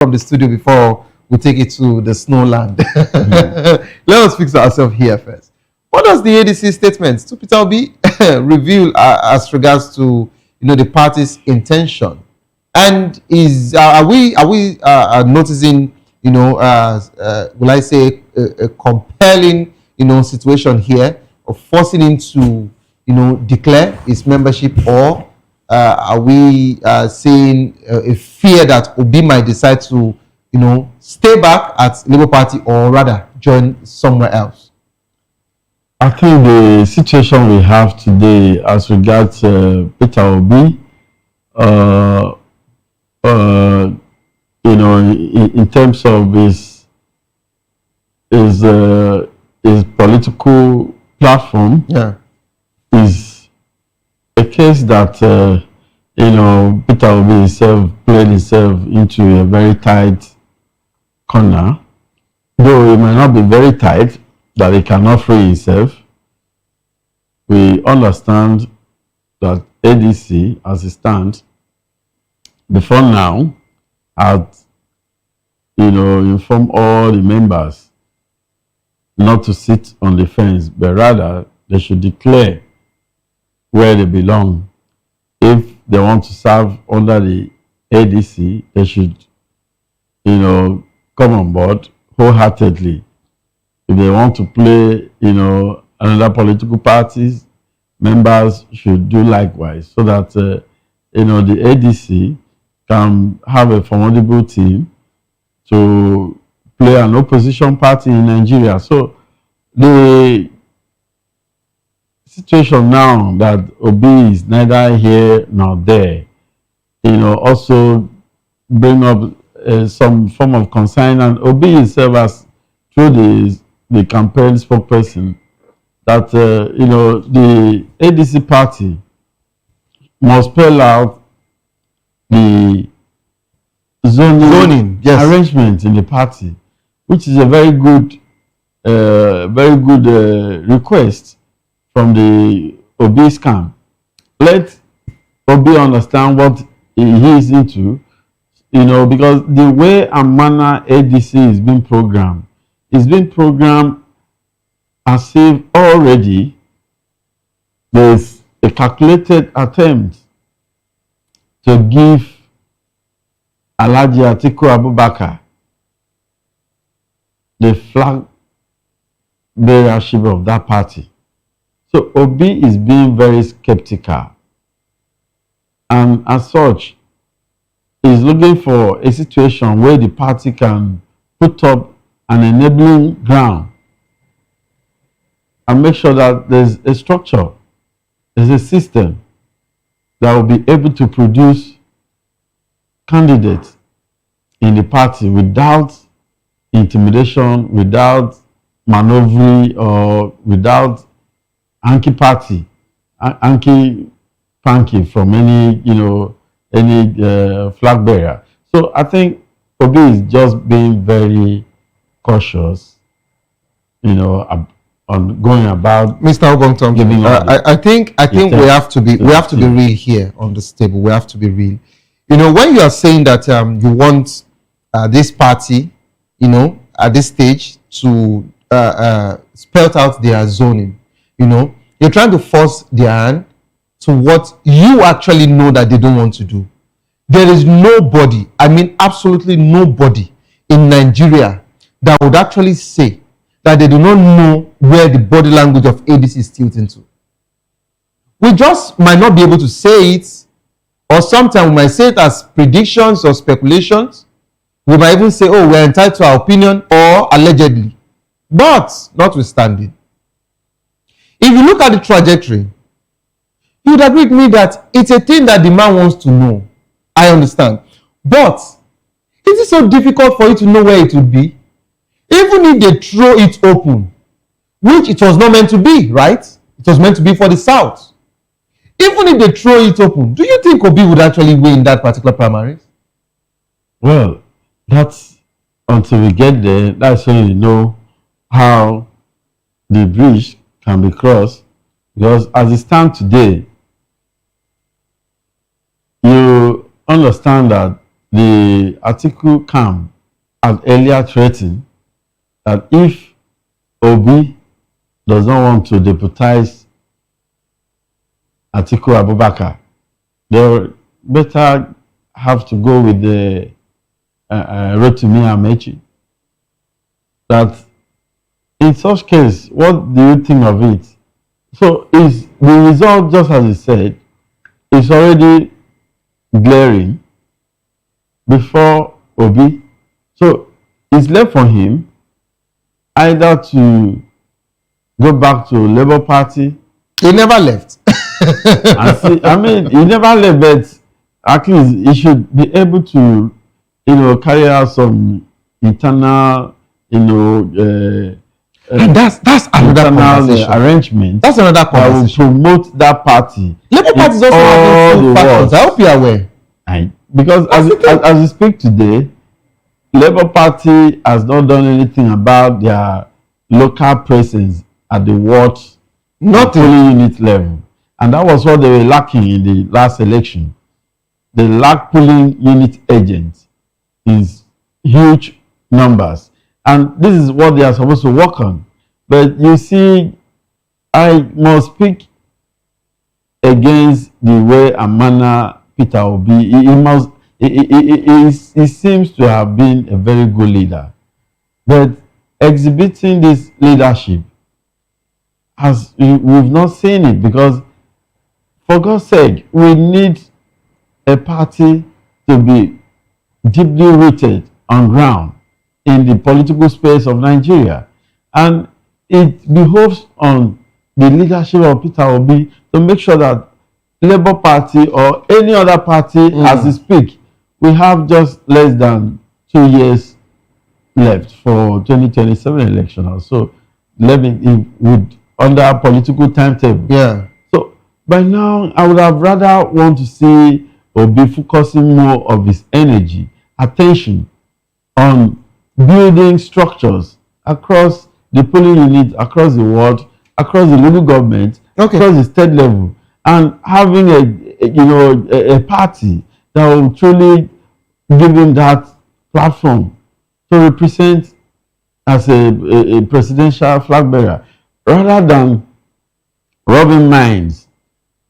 from the studio before we take it to the snow land. Let us fix ourselves here first. What does the ADC statement to Peter Obi reveal as regards to the party's intention? And are we noticing will I say a compelling situation here of forcing him to declare his membership, or are we seeing a fear that Obi might decide to stay back at Labour Party, or rather join somewhere else? I think the situation we have today as regards Peter Obi, in terms of his political platform, is a case that Peter Obi himself played himself into a very tight corner, though it might not be very tight that he cannot free himself. We understand that ADC, as it stands, before now, had informed all the members not to sit on the fence, but rather they should declare where they belong. If they want to serve under the ADC, they should, come on board wholeheartedly. If they want to play, another political parties, members should do likewise, so that the ADC can have a formidable team to play an opposition party in Nigeria. So the situation now that Obi is neither here nor there, also bring up some form of concern, and Obi himself has through the campaign spokesperson that the ADC party must spell out the zoning arrangement in the party, which is a very good request from the Obi's camp. Let Obi understand what he is into, because the way and manner ADC is being programmed, it's been programmed as if already there's a calculated attempt to give Alhaji Atiku Abubakar the flag bearership of that party. So Obi is being very skeptical, and as such is looking for a situation where the party can put up an enabling ground and make sure that there's a structure, there's a system that will be able to produce candidates in the party without intimidation, without maneuvering, or without hanky-panky from any flag bearer. So I think Obi is just being very cautious, on going about. Mr. Ogongton, I think we have to be real here on this table. We have to be real. When you are saying that you want this party, at this stage to spell out their zoning, you're trying to force their hand to what you actually know that they don't want to do. There is nobody, I mean absolutely nobody in Nigeria that would actually say that they do not know where the body language of ADC is tilting to. We just might not be able to say it, or sometimes we might say it as predictions or speculations. We might even say, oh, we're entitled to our opinion, or allegedly. But, notwithstanding, if you look at the trajectory, you would agree with me that it's a thing that the man wants to know. I understand. But, is it so difficult for you to know where it would be? Even if they throw it open, which it was not meant to be, right? It was meant to be for the South. Even if they throw it open, do you think Obi would actually win that particular primaries? Well, that's until we get there, that's when you know how the bridge can be crossed. Because as it stands today, you understand that the Atiku camp had earlier threatened that if Obi does not want to deputize Atiku Abubakar, they better have to go with the Rotimi Amechi. That in such case, what do you think of it? So is the result, just as he said, is already glaring before Obi. So it's left for him either to go back to Labour Party. He never left. And see, I mean, he never left, but at least he should be able to, carry out some internal, and that's another conversation. Arrangement. That's another conversation. That will promote that party. Labour Party is also having two factions. I hope you are aware. Because as we speak today, Labour Party has not done anything about their local presence at the ward, not polling unit level, and that was what they were lacking in the last election. They lack polling unit agents in huge numbers, and this is what they are supposed to work on. But you see, I must speak against the way and manner Peter Obi. He seems to have been a very good leader, but exhibiting this leadership, as we've not seen it, because for God's sake, we need a party to be deeply rooted on ground in the political space of Nigeria, and it behoves on the leadership of Peter Obi to make sure that Labour Party or any other party, as we speak, we have just less than 2 years left for 2027 election. So, with under political timetable. Yeah. So by now, I would have rather want to see Obi focusing more of his energy, attention on building structures across the polling unit, across the world, across the local government, across the state level, and having a party that will truly give him that platform to represent as a presidential flag bearer, rather than rubbing minds,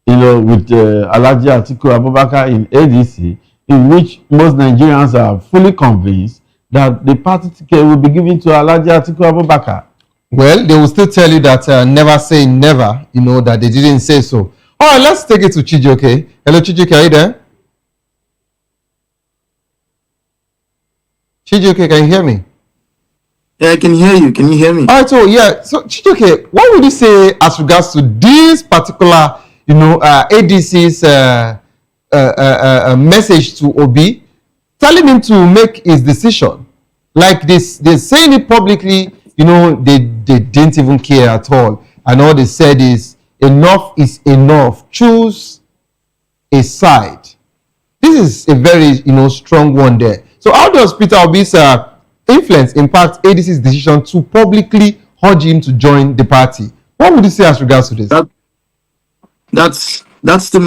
with Alhaji Atiku Abubakar in ADC, in which most Nigerians are fully convinced that the party ticket will be given to Alhaji Atiku Abubakar. Well, they will still tell you that never say never, that they didn't say so. All right, let's take it to Chijioke. Hello, Chijioke, are you there? Chijioke, can you hear me? Yeah, I can hear you. Can you hear me? All right, so Chijioke, what would you say as regards to this particular, ADC's message to Obi, telling him to make his decision? Like this, they're saying it publicly, they didn't even care at all. And all they said is enough. Choose a side. This is a very, strong one there. So how does Peter Obi's influence impact ADC's decision to publicly urge him to join the party? What would you say as regards to this? That's the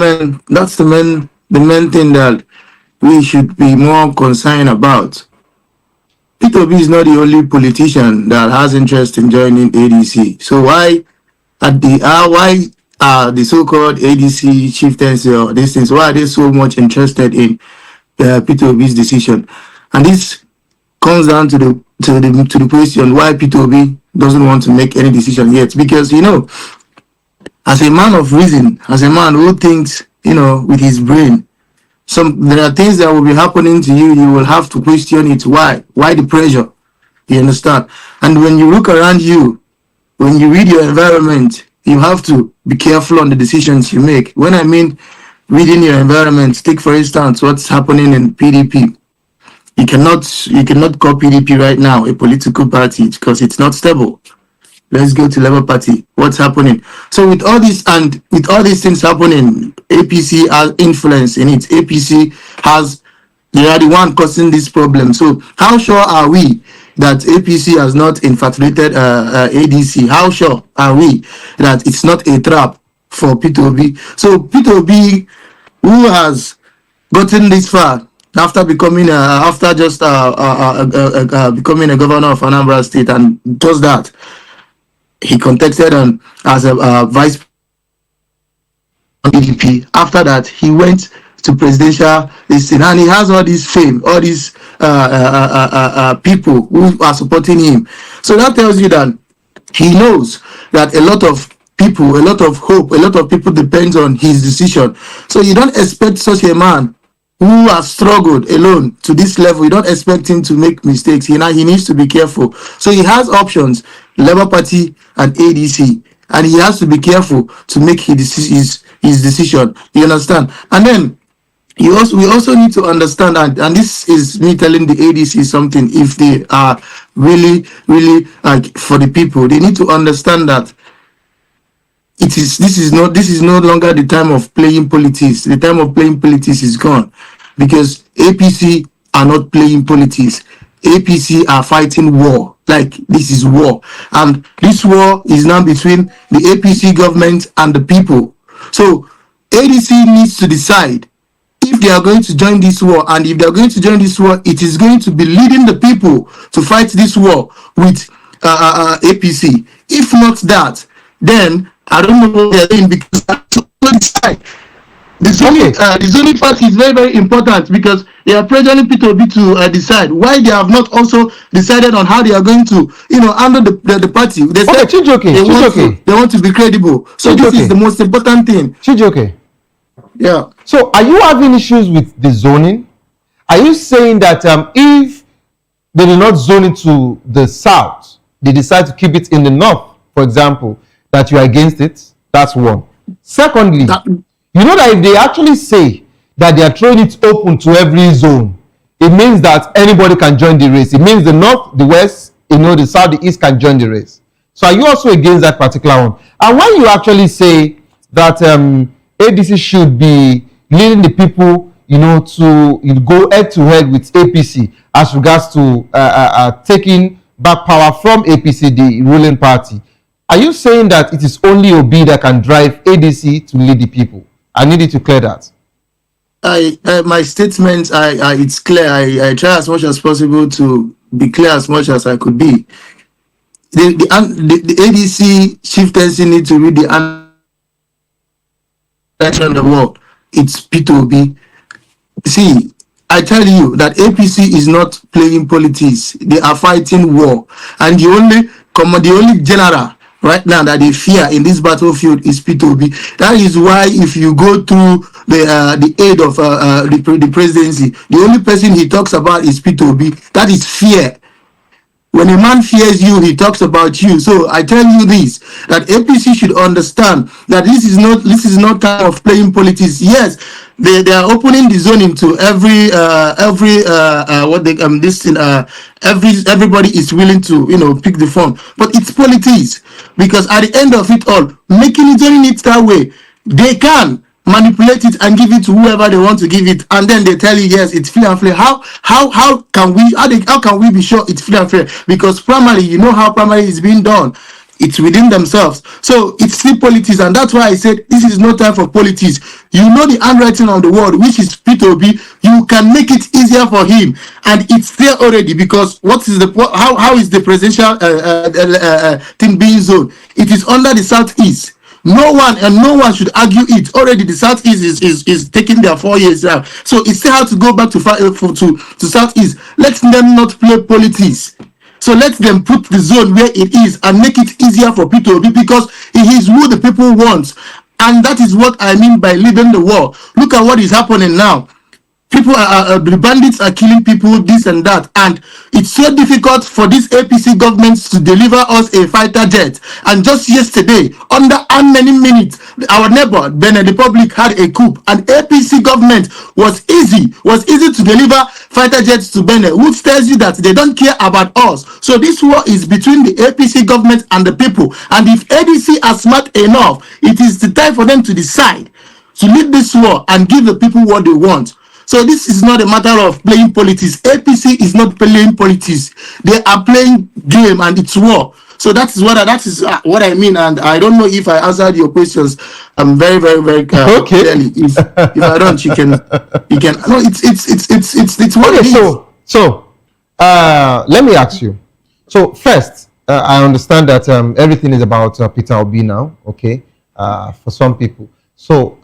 main thing that we should be more concerned about. Peter Obi is not the only politician that has interest in joining ADC. So why are the so-called ADC chieftains or these things, why are they so much interested in Peter Obi's decision? And this comes down to the question why Peter Obi doesn't want to make any decision yet. Because as a man of reason, as a man who thinks with his brain, there are things that will be happening to you. You will have to question it. Why the pressure? You understand? And when you look around you, when you read your environment, you have to be careful on the decisions you make. When I mean reading your environment, take for instance what's happening in PDP. You cannot call PDP right now a political party because it's not stable. Let's go to Labour Party. What's happening? So with all these things happening, APC has influence in it. They are the one causing this problem. So how sure are we that APC has not infatuated ADC? How sure are we that it's not a trap for Peter Obi? So Peter Obi, who has gotten this far, after becoming becoming a governor of Anambra State, and just that he contested on as a vice PDP. After that, he went to presidential listing, and he has all this fame, all these people who are supporting him. So that tells you that he knows that a lot of people, a lot of hope, a lot of people depends on his decision. So you don't expect such a man who has struggled alone to this level. You don't expect him to make mistakes. He needs to be careful. So he has options: Labour Party and ADC, and he has to be careful to make his decision. You understand? And then we also need to understand, and this is me telling the ADC something. If they are really like for the people, they need to understand that this is no longer the time of playing politics. The time of playing politics is gone, because APC are not playing politics. APC are fighting war. Like, this is war, and this war is now between the APC government and the people. So ADC needs to decide if they are going to join this war, and if they are going to join this war, it is going to be leading the people to fight this war with APC. If not that, then I don't know what they are doing, because the zoning part is very important, because they are pressuring Peter Obi to decide why they have not also decided on how they are going to, handle the party. They said they want to be credible. So this is the most important thing. Chijoke. Yeah. So are you having issues with the zoning? Are you saying that if they do not zone it to the south, they decide to keep it in the north, for example, that you are against it? That's one. Secondly, you know that if they actually say that they are throwing it open to every zone, it means that anybody can join the race. It means the north, the west, the south, the east can join the race. So are you also against that particular one? And when you actually say that ADC should be leading the people, to go head to head with APC as regards to taking back power from APC, the ruling party, are you saying that it is only Obi that can drive ADC to lead the people? I need you to clear that. My statement, it's clear. I try as much as possible to be clear as much as I could be. The ADC chieftaincy need to read the the world. It's Peter Obi. See, I tell you that APC is not playing politics. They are fighting war, and the only general right now that they fear in this battlefield is Peter Obi. That is why, if you go through the aid of the presidency, the only person he talks about is Peter Obi. That is fear. When a man fears you, he talks about you. So I tell you this, that APC should understand that this is not time of playing politics. Yes, they are opening the zoning to everybody is willing to pick the form, but it's politics, because at the end of it all, making it zoning it that way, they can manipulate it and give it to whoever they want to give it, and then they tell you, yes, it's fair and fair. How can we be sure it's fair and fair? Because primary, how primary is being done, it's within themselves. So it's still politics, and that's why I said this is no time for politics. The handwriting on the wall, which is Peter Obi. You can make it easier for him, and it's there already. Because how is the presidential thing being zoned? It is under the southeast. No one should argue it. Already the Southeast is taking their 4 years now. So it still has to go back to Southeast. Let them not play politics. So let them put the zone where it is and make it easier for people, because it is who the people want. And that is what I mean by leading the war. Look at what is happening now. The bandits are killing people, this and that, and it's so difficult for these APC governments to deliver us a fighter jet. And just yesterday, under how many minutes, our neighbor Benin Republic had a coup, and APC government was easy to deliver fighter jets to Benin, which tells you that they don't care about us. So this war is between the APC government and the people, and if ADC are smart enough, it is the time for them to decide to lead this war and give the people what they want. So this is not a matter of playing politics. APC is not playing politics. They are playing game, and it's war. So that is what I mean, and I don't know if I answered your questions. I'm very, very, very clearly. If I don't, you can. No, it's what it is. So let me ask you. So first, I understand that everything is about Peter Obi now. Okay, for some people. So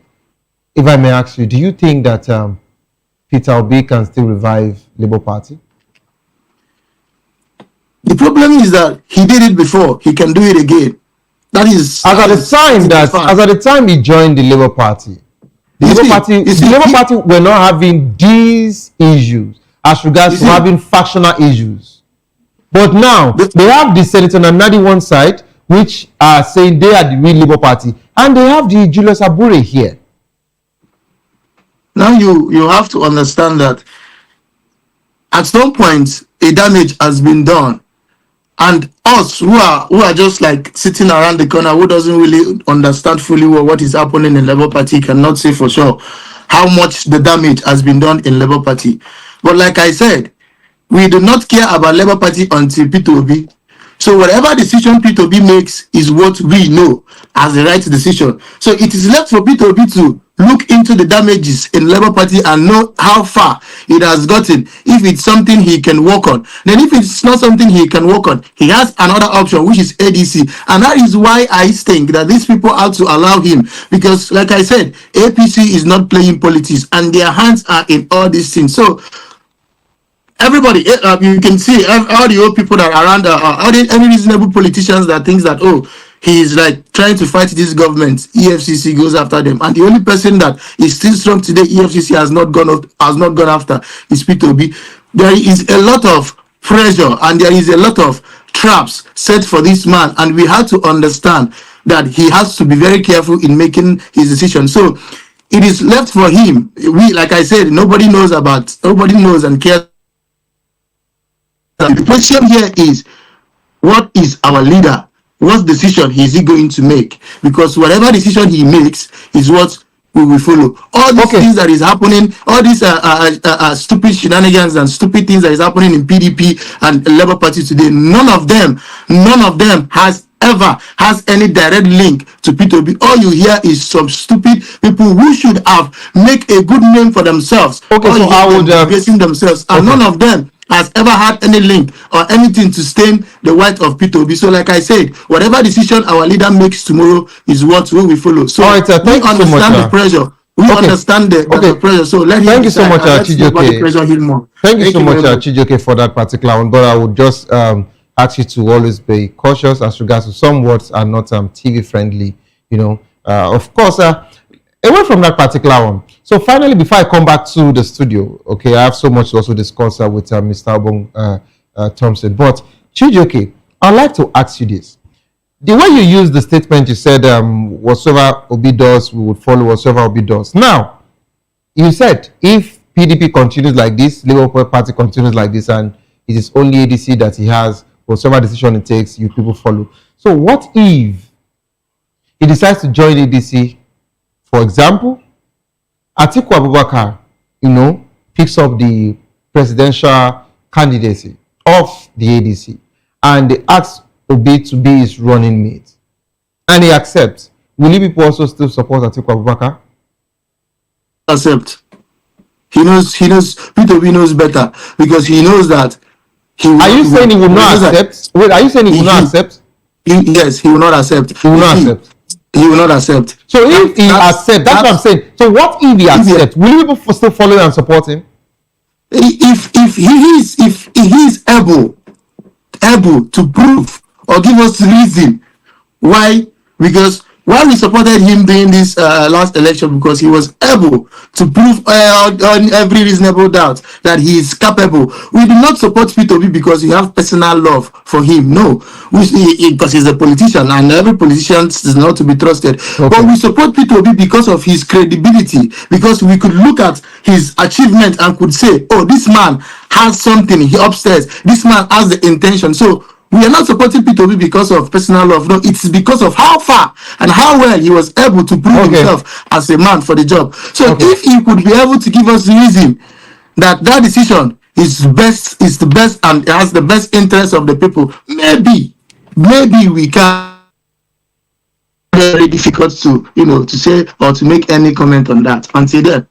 if I may ask you, do you think that Peter Obi can still revive Labour Party? The problem is that he did it before. He can do it again. That is as at the time he joined the Labour Party. The Labour Party were not having these issues as regards to having factional issues. But now they have the Senator Nadi one side, which are saying they are the real Labour Party, and they have the Julius Abure here. Now you have to understand that at some point a damage has been done, and us who are just like sitting around the corner, who doesn't really understand fully well what is happening in Labour Party, cannot say for sure how much the damage has been done in Labour Party. But like I said, we do not care about Labour Party until Peter Obi. So whatever decision Peter Obi makes is what we know as the right decision. So it is left for Peter Obi to look into the damages in Labour Party and know how far it has gotten. If it's something he can work on, then if it's not something he can work on, he has another option, which is ADC. And that is why I think that these people have to allow him, because like I said, APC is not playing politics and their hands are in all these things. So everybody, you can see all the old people that are around, any reasonable politicians that thinks that, oh, he is like trying to fight this government, EFCC goes after them. And the only person that is still strong today, EFCC has not gone after, is Peter Obi. There is a lot of pressure and there is a lot of traps set for this man. And we have to understand that he has to be very careful in making his decision. So it is left for him. We, like I said, nobody knows and cares. The question here is, what is our leader? What decision is he going to make? Because whatever decision he makes is what we will follow. All these things that is happening, all these stupid shenanigans and stupid things that is happening in PDP and Labour Party today, none of them has any direct link to Peter Obi. All you hear is some stupid people who should have make a good name for themselves. So I would facing themselves, and none of them has ever had any link or anything to stain the white of Peter Obi. So like I said, whatever decision our leader makes tomorrow is what we will follow. So all right, we understand the pressure. We understand the pressure. So let him thank you so much, Chijoke. Thank you so much, Chijoke, for that particular one. But I would just ask you to always be cautious as regards to some words are not TV friendly. You know, of course, away from that particular one. So finally, before I come back to the studio, okay, I have so much to also discuss with Mr. Obong Thompson. But Chijoke, I'd like to ask you this. The way you use the statement, you said, whatsoever Obi does, we would follow whatsoever Obi does. Now, you said, if PDP continues like this, Labour Party continues like this, and it is only ADC that he has, whatever decision it takes, you people follow. So what if he decides to join ADC? For example, Atiku Abubakar, picks up the presidential candidacy of the ADC, and they ask Obi to be his running mate, and he accepts. Will you people also still support Atiku Abubakar? Accept. He knows. Peter Obi knows better, because he knows that. Are you saying he will not accept? Wait, are you saying he will not accept? Yes, he will not accept. He will not accept. He will not accept. So if he accepts, that's what I'm saying. So what if he accepts? Will you people still follow and support him? If he is able to prove or give us reason why, because why we supported him during this last election, because he was able to prove on every reasonable doubt that he is capable. We do not support Peter Obi because we have personal love for him. No, because he's a politician, and every politician is not to be trusted. Okay. But we support Peter Obi because of his credibility, because we could look at his achievement and could say, oh, this man has something upstairs. This man has the intention. So we are not supporting Peter Obi because of personal love. No, it's because of how far and how well he was able to prove himself as a man for the job. So if he could be able to give us the reason that decision is the best and has the best interest of the people, maybe maybe we can. Very difficult to to say or to make any comment on that until then.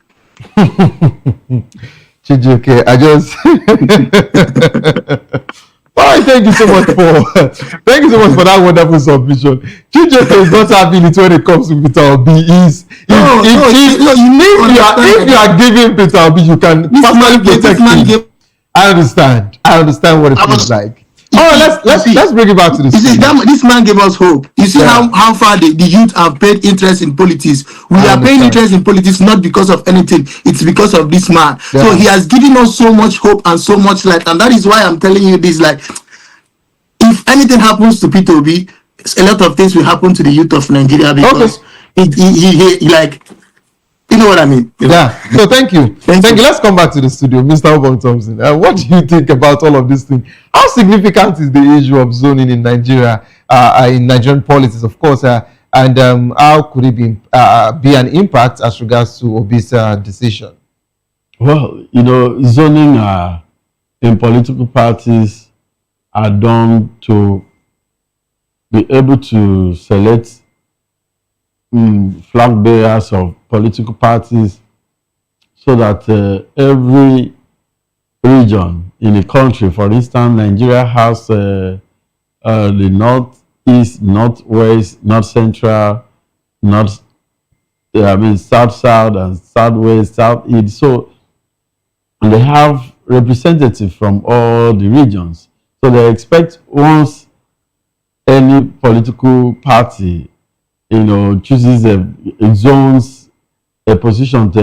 Chijuke, I just oh, thank you so much for that wonderful submission. Chijuke is not having it when it comes to Peter Obi. If you are giving Peter Obi, you can personally protect him. I understand what it feels like. Let's bring it back to this. You see, this man gave us hope. You see how far the youth have paid interest in politics. We are paying interest in politics not because of anything. It's because of this man. Yeah. So he has given us so much hope and so much light. And that is why I'm telling you this. Like, if anything happens to Peter Obi, a lot of things will happen to the youth of Nigeria because he like. You know what I mean? Yeah. So thank you. Thank you. Let's come back to the studio. Mr. Obong Thompson. What do you think about all of this thing? How significant is the issue of zoning in Nigeria, in Nigerian politics, of course, and how could it be an impact as regards to Obi's decision? Well, zoning in political parties are done to be able to select flag bearers of political parties so that every region in the country, for instance, Nigeria has the northeast, northwest, north central, south, and southwest, southeast. So they have representatives from all the regions. So they expect once any political party chooses a zones a position to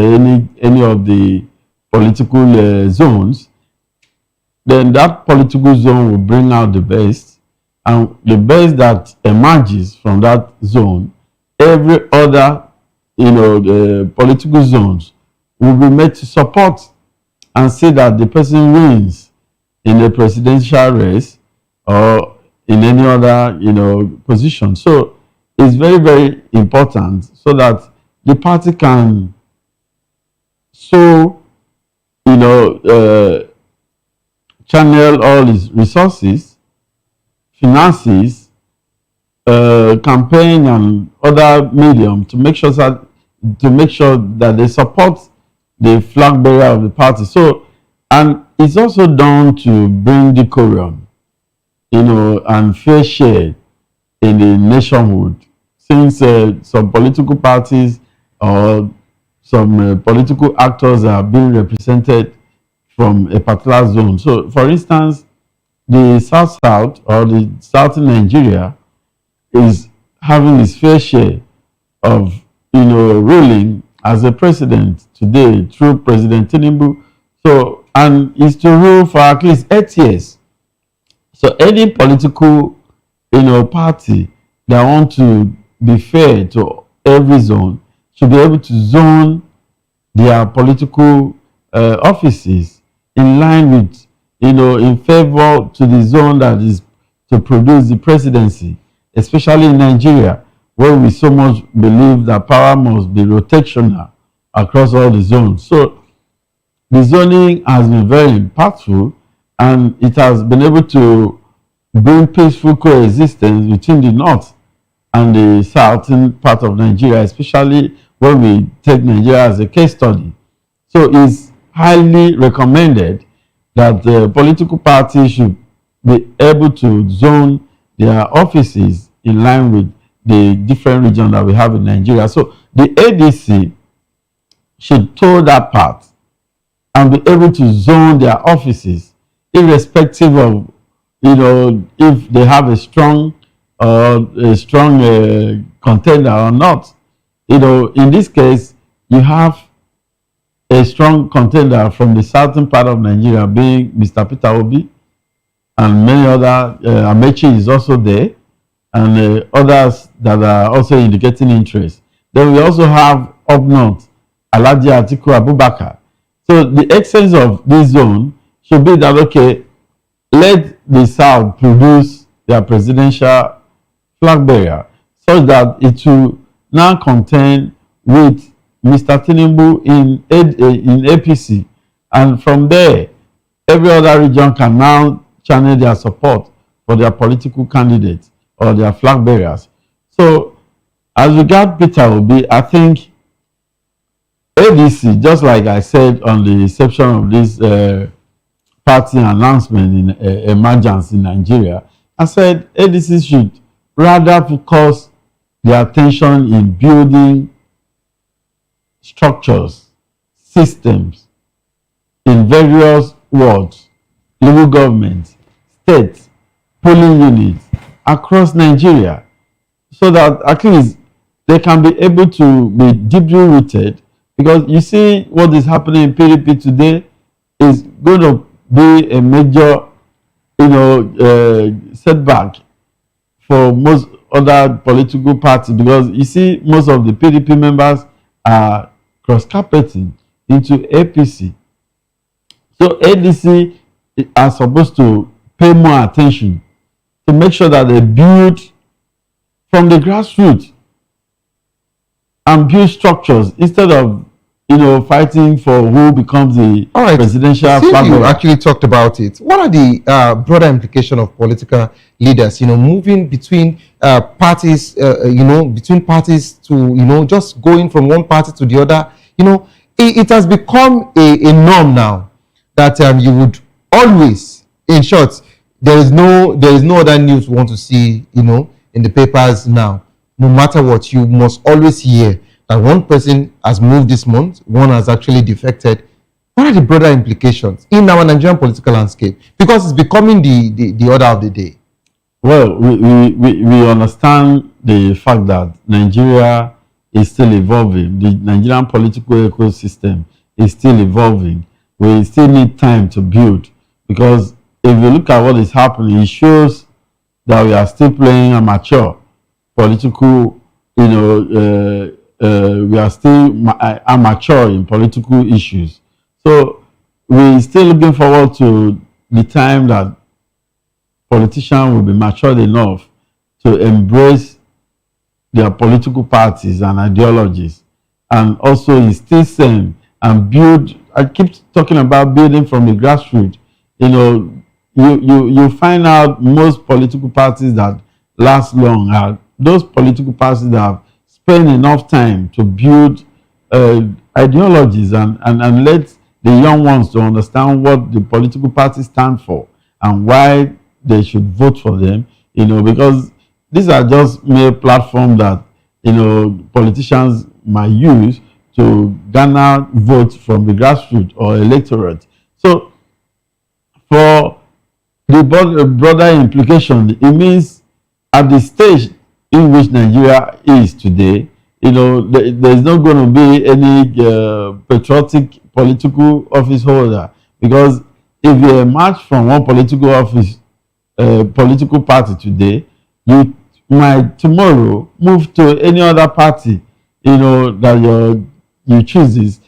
any of the political zones, then that political zone will bring out the best, and the best that emerges from that zone, every other the political zones will be made to support and say that the person wins in a presidential race or in any other position. So it's very, very important so that the party can channel all its resources, finances, campaign and other medium to make sure that they support the flag bearer of the party. So, and it's also done to bring decorum, and fair share in the nationhood. Since some political parties or some political actors are being represented from a particular zone. So, for instance, the South or the Southern Nigeria is having its fair share of, ruling as a president today through President Tinubu. So, and is to rule for at least 8 years. So, any political, party that want to be fair to every zone should be able to zone their political offices in line with, in favor to the zone that is to produce the presidency, especially in Nigeria, where we so much believe that power must be rotational across all the zones. So the zoning has been very impactful, and it has been able to bring peaceful coexistence between the north and the southern part of Nigeria, especially when we take Nigeria as a case study. So it's highly recommended that the political parties should be able to zone their offices in line with the different regions that we have in Nigeria. So the ADC should toe that path and be able to zone their offices irrespective of, if they have a strong contender or not. In this case, you have a strong contender from the southern part of Nigeria being Mr. Peter Obi, and many other, Amechi is also there, and others that are also indicating interest. Then we also have up north, Alhaji Atiku Abubakar. So the essence of this zone should be that, okay, let the south produce their presidential flag bearer such that it will now contend with Mr. Tinubu in APC, and from there, every other region can now channel their support for their political candidates. or their flag bearers. So, as regard Peter Obi, I think ADC, just like I said on the inception of this party announcement in emergence in Nigeria, I said ADC should rather focus their attention in building structures, systems in various wards, local governments, states, polling units across Nigeria, so that at least they can be able to be deeply rooted. Because you see what is happening in PDP today is going to be a major, setback for most other political parties, because you see most of the PDP members are cross-carpeting into APC. So ADC are supposed to pay more attention to make sure that they build from the grassroots and build structures instead of fighting for who becomes the presidential flag. You actually talked about it. What are the broader implications of political leaders, moving between parties, between parties to, just going from one party to the other? It has become a norm now that you would always, in short, there is no other news you want to see, in the papers now. No matter what, you must always hear that one person has moved this month, one has actually defected. What are the broader implications in our Nigerian political landscape? Because it's becoming the order of the day. Well, we understand the fact that Nigeria is still evolving. The Nigerian political ecosystem is still evolving. We still need time to build, because if you look at what is happening, it shows that we are still playing amateur political, we are still amateur in political issues. So we're still looking forward to the time that politicians will be matured enough to embrace their political parties and ideologies, and also instill them and build. I keep talking about building from the grassroots. You find out most political parties that last long are those political parties that have spend enough time to build ideologies and let the young ones to understand what the political parties stand for and why they should vote for them, because these are just mere platforms that, politicians might use to garner votes from the grassroots or electorate. So for the broader implication, it means at the stage in which Nigeria is today, there's not going to be any patriotic political office holder, because if you emerge from one political office, political party today, you might tomorrow move to any other party, that you chooses.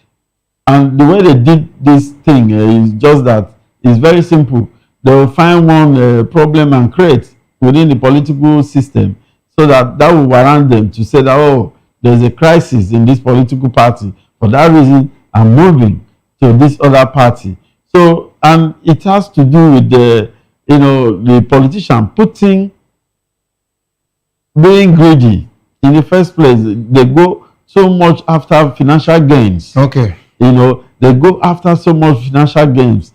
And the way they did this thing is just that it's very simple. They will find one problem and create within the political system, so that will warrant them to say that, oh, there's a crisis in this political party. For that reason, I'm moving to this other party. So, and it has to do with the politician being greedy in the first place. They go so much after financial gains. Okay. They go after so much financial gains.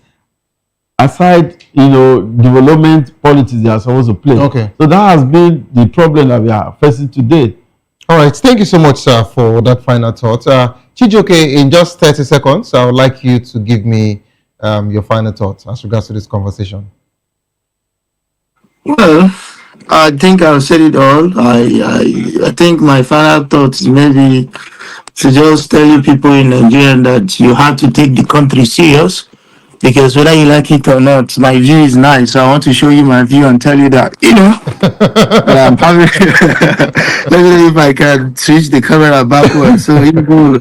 Aside, development politics they are supposed to play. Okay. So that has been the problem that we are facing today. All right. Thank you so much, sir, for that final thought. Chijioke, in just 30 seconds, I would like you to give me your final thoughts as regards to this conversation. Well, I think I've said it all. I think my final thoughts maybe to just tell you people in Nigeria that you have to take the country serious, because whether you like it or not, my view is nice. So I want to show you my view and tell you that, I'm having, let me know if I can switch the camera backwards so people